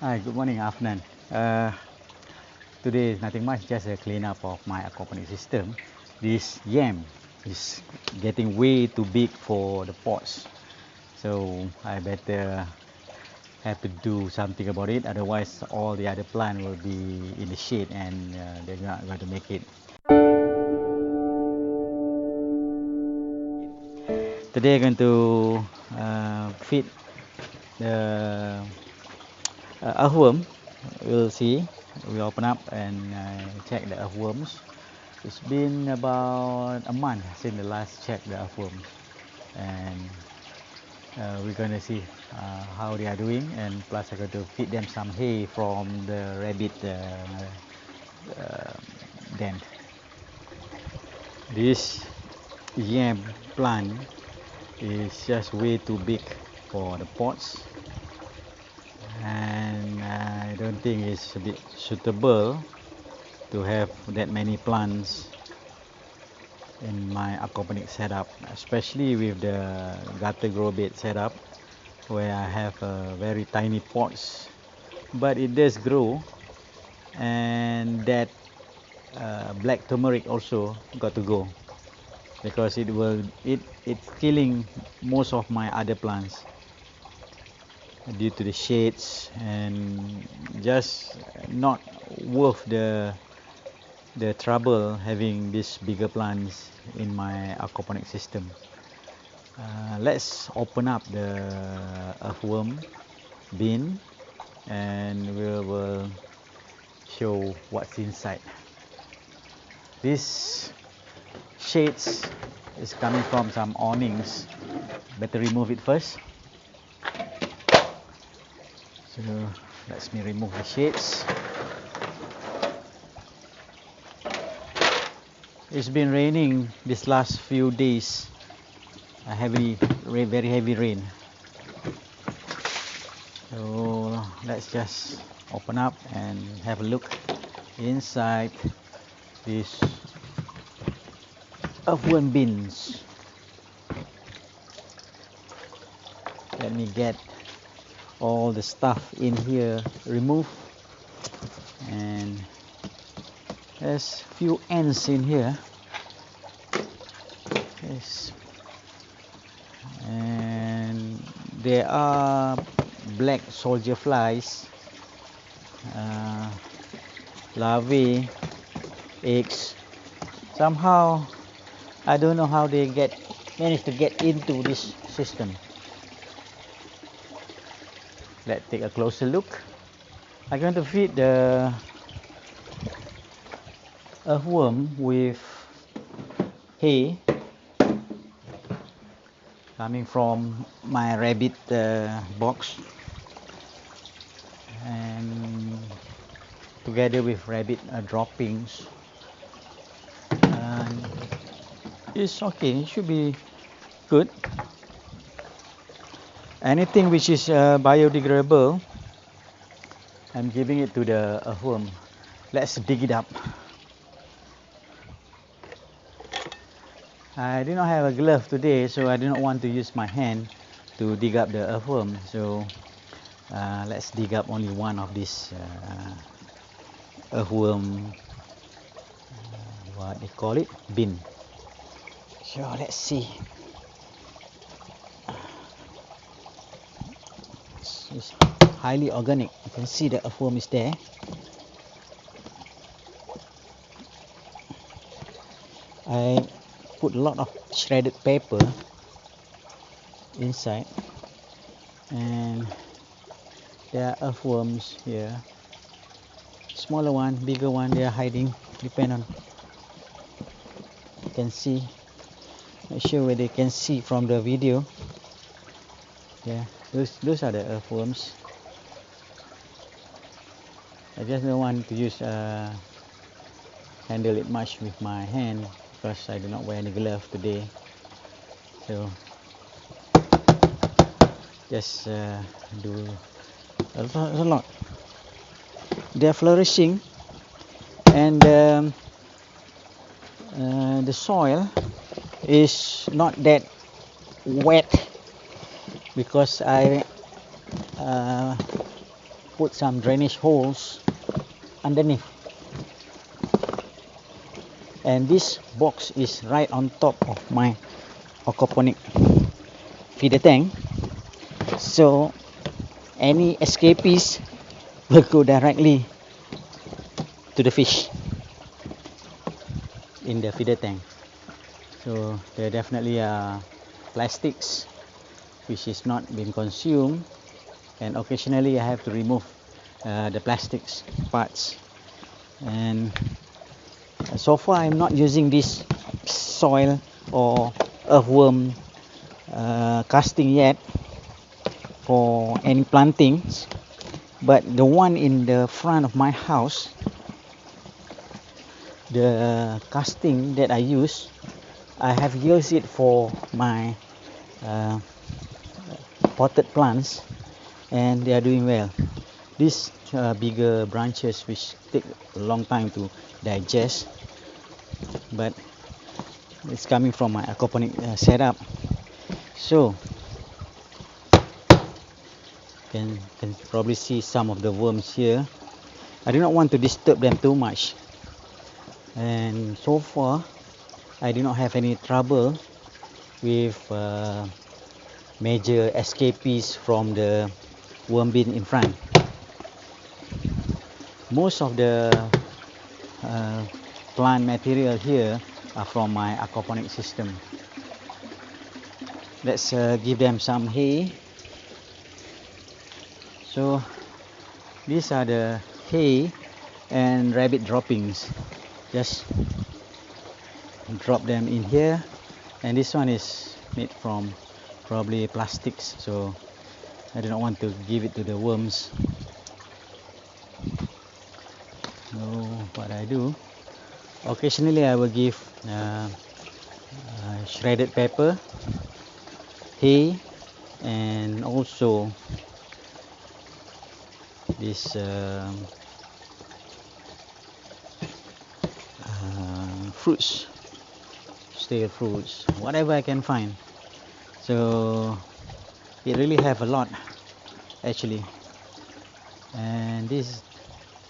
Hi, good morning, afternoon. Today is nothing much, just a cleanup of my aquaponics system. This yam is getting way too big for the pots, so I better have to do something about it. Otherwise, all the other plant will be in the shade and they're not going to make it. Today, I'm going to feed the earthworm. We'll see. We open up and check the earthworms. It's been about a month since the last check the earthworms, and we're gonna see how they are doing, and plus I'm going to feed them some hay from the rabbit den. This yam plant is just way too big for the pots, and I don't think it's a bit suitable to have that many plants in my aquaponics setup, especially with the gutter grow bed setup where I have very tiny pots, but it does grow, and that black turmeric also got to go because it's killing most of my other plants due to the shades, and just not worth the trouble having these bigger plants in my aquaponic system. Let's open up the earthworm bin and we will show what's inside. This shades is coming from some awnings. Better remove it first. So let me remove the shades. It's been raining this last few days, very heavy rain. So let's just open up and have a look inside these earthworm bins. Let me get all the stuff in here removed, and there's few ants in here. Yes, and there are black soldier flies, larvae, eggs. Somehow I don't know how they manage to get into this system. Let's take a closer look. I'm going to feed the earthworm with hay coming from my rabbit box, and together with rabbit droppings. And it's okay, it should be good. Anything which is biodegradable, I'm giving it to the earthworm. Let's dig it up. I do not have a glove today, so I do not want to use my hand to dig up the earthworm. So let's dig up only one of these earthworm, what they call it, bin. So let's see. It's highly organic. You can see the earthworm is there. I put a lot of shredded paper inside, and there are earthworms here. Smaller one, bigger one, they are hiding, depend on. You can see. Not sure whether you can see from the video. Yeah, those are the earthworms. I just don't want to use handle it much with my hand because I do not wear any glove today. So just do a lot. They are flourishing, and the soil is not that wet because I put some drainage holes underneath. And this box is right on top of my aquaponic feeder tank, so any escapees will go directly to the fish in the feeder tank. So there definitely are plastics which is not being consumed, and occasionally I have to remove the plastics parts. And so far I'm not using this soil or earthworm casting yet for any plantings, but the one in the front of my house, the casting that I use, I have used it for my potted plants, and they are doing well. These bigger branches which take a long time to digest, but it's coming from my aquaponic setup. So can probably see some of the worms here. I do not want to disturb them too much, and so far I do not have any trouble with major escapees from the worm bin in front. Most of the plant material here are from my aquaponic system. Let's give them some hay. So these are the hay and rabbit droppings. Just drop them in here, and this one is made from probably plastics, so I do not want to give it to the worms. So what I do, occasionally I will give shredded pepper, hay, and also this fruits, stale fruits, whatever I can find. So it really have a lot actually. And this,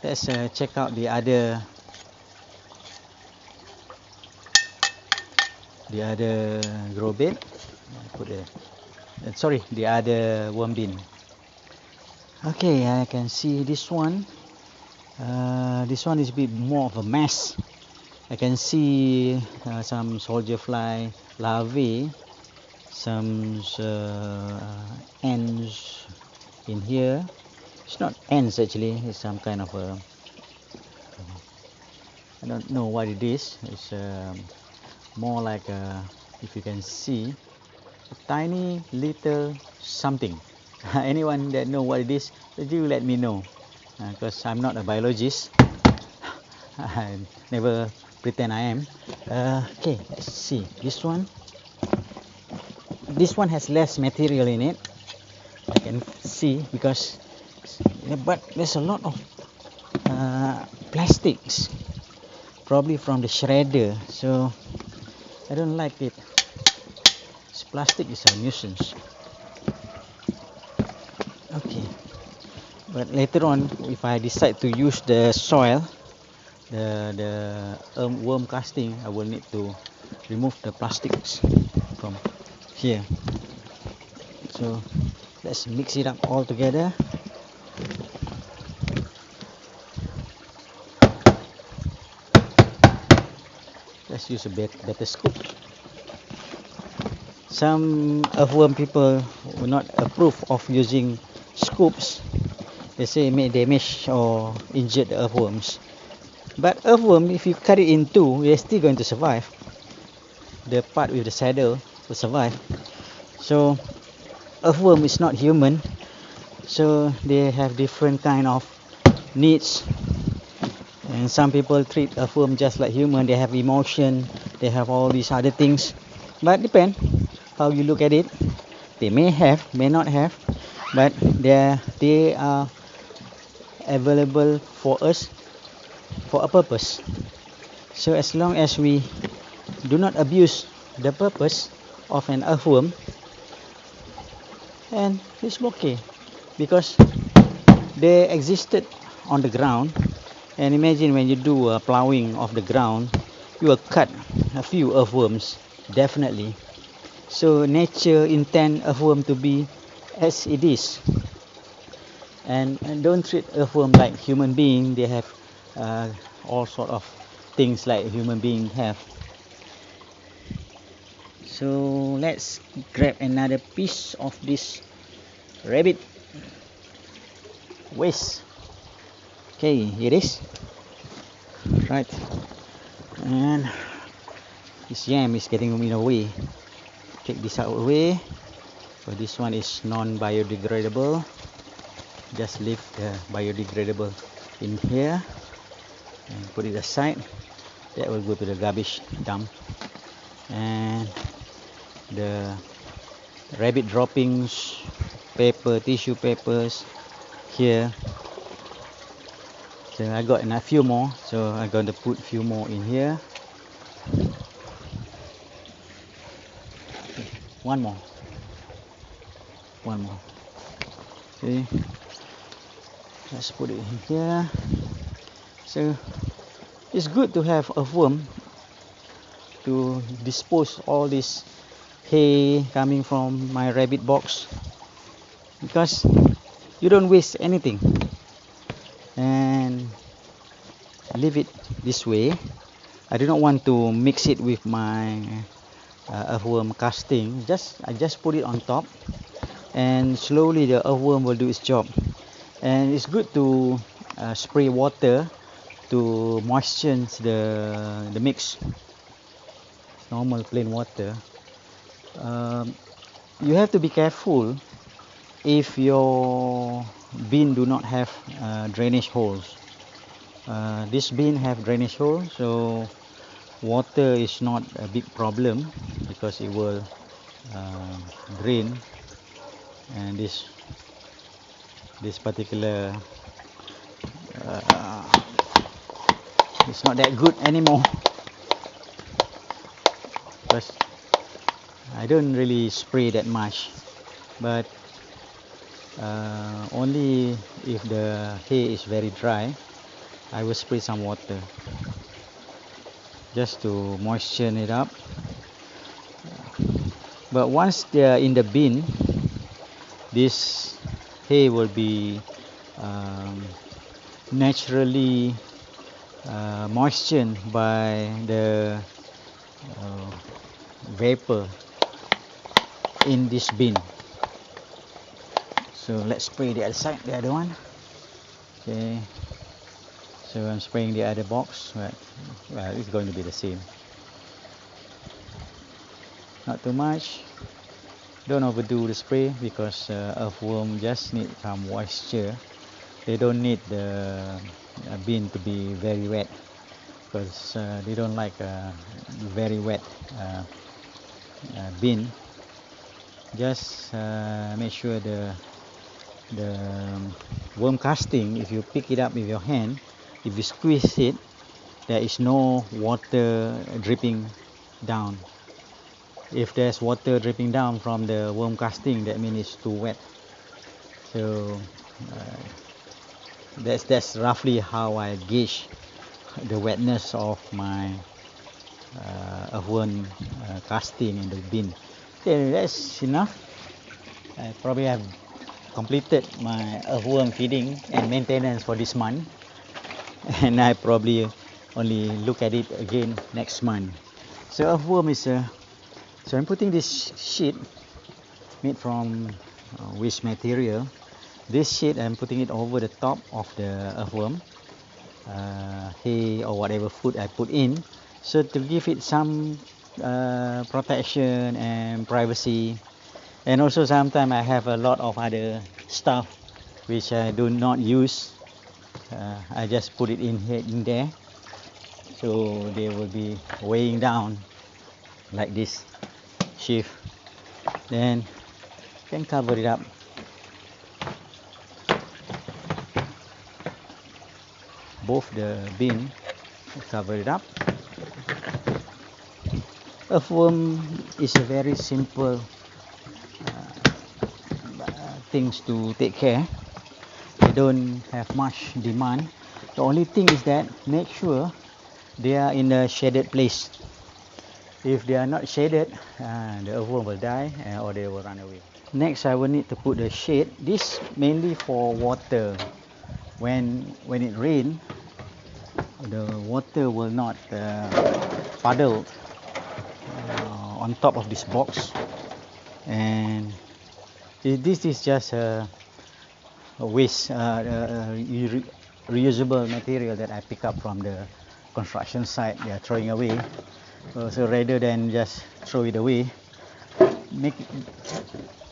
let's check out the other grow bed. Put the other worm bin. Okay, I can see this one. This one is a bit more of a mess. I can see some soldier fly larvae, some ants in here. It's not ants actually, it's some kind of a, I don't know what it is. It's more like if you can see, a tiny little something. Anyone that know what it is, do let me know, because I'm not a biologist. I never pretend I am. Okay, let's see this one. This one has less material in it, I can see, because but there's a lot of plastics, probably from the shredder, so I don't like it. This plastic is a nuisance. Okay, but later on, if I decide to use the soil, the worm casting, I will need to remove the plastics from here. So let's mix it up all together. Let's use a better scoop. Some earthworm people will not approve of using scoops. They say may damage or injure the earthworms. But earthworm, if you cut it in two, they're still going to survive. The part with the saddle will survive. So earthworm is not human, so they have different kind of needs. And some people treat earthworm just like human. They have emotion, they have all these other things. But depend how you look at it. They may have, may not have, but they are available for us for a purpose. So as long as we do not abuse the purpose of an earthworm, and it's okay, because they existed on the ground, and imagine when you do a plowing of the ground, you will cut a few earthworms, definitely. So nature intend earthworm to be as it is, and don't treat earthworm like human being. They have all sort of things like human being have. So let's grab another piece of this rabbit waste. Okay, here it is. Right, and this yam is getting in the way. Take this out away. So this one is non-biodegradable. Just leave the biodegradable in here and put it aside. That will go to the garbage dump. And the rabbit droppings, paper, tissue papers here. So I got a few more, so I'm going to put a few more in here. One more. Okay, let's put it in here. So it's good to have a worm to dispose all this hay coming from my rabbit box, because you don't waste anything and leave it this way. I do not want to mix it with my earthworm casting. I just put it on top, and slowly the earthworm will do its job. And it's good to spray water to moisten the mix. Normal plain water. You have to be careful if your bin do not have drainage holes. This bin have drainage holes, so water is not a big problem because it will drain, and this particular it's not that good anymore, because I don't really spray that much, but only if the hay is very dry, I will spray some water just to moisten it up. But once they are in the bin, this hay will be naturally moistened by the vapor in this bin. So let's spray the other side, the other one. Okay, so I'm spraying the other box, but well, it's going to be the same. Not too much. Don't overdo the spray, because earthworm just need some moisture. They don't need the bin to be very wet, because they don't like a very wet bin. Just make sure the worm casting, if you pick it up with your hand, if you squeeze it, there is no water dripping down. If there's water dripping down from the worm casting, that means it's too wet. So that's roughly how I gauge the wetness of my earthworm casting in the bin. Okay, that's enough. I probably have completed my earthworm feeding and maintenance for this month, and I probably only look at it again next month. So earthworm is so I'm putting this sheet made from waste material. This sheet I'm putting it over the top of the earthworm hay or whatever food I put in, so to give it some protection and privacy. And also sometimes I have a lot of other stuff which I do not use. I just put it in there, so they will be weighing down like this sheaf. Then you can cover it up. Both the bin, cover it up. Earthworm is a very simple things to take care. They don't have much demand. The only thing is that make sure they are in a shaded place. If they are not shaded, the earthworm will die or they will run away. Next, I will need to put the shade. This mainly for water. When it rains, the water will not puddle on top of this box, and this is just a waste reusable material that I pick up from the construction site. They are throwing away, so rather than just throw it away,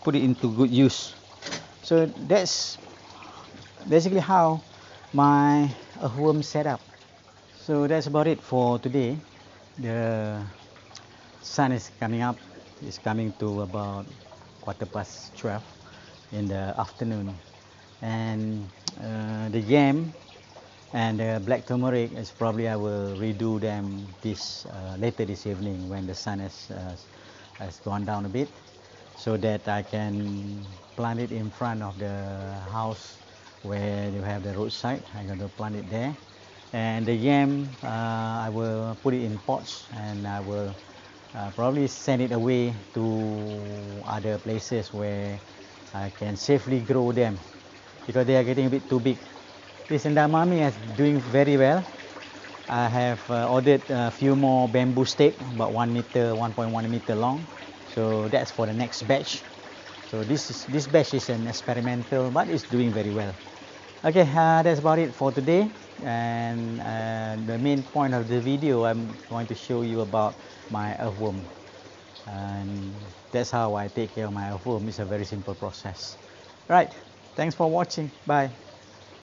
put it into good use. So that's basically how my earthworm setup. So that's about it for today. The sun is coming up. It's coming to about 12:15 in the afternoon, and the yam and the black turmeric is probably I will redo them later this evening when the sun has gone down a bit, so that I can plant it in front of the house where you have the roadside. I'm going to plant it there, and the yam I will put it in pots, and I will probably send it away to other places where I can safely grow them, because they are getting a bit too big. This edamame is doing very well. I have ordered a few more bamboo stakes, about 1 meter, 1.1 meter long. So that's for the next batch. So this batch is an experimental, but it's doing very well. Okay, that's about it for today. And the main point of the video, I'm going to show you about my earthworm. And that's how I take care of my earthworm. It's a very simple process. Right, thanks for watching. Bye.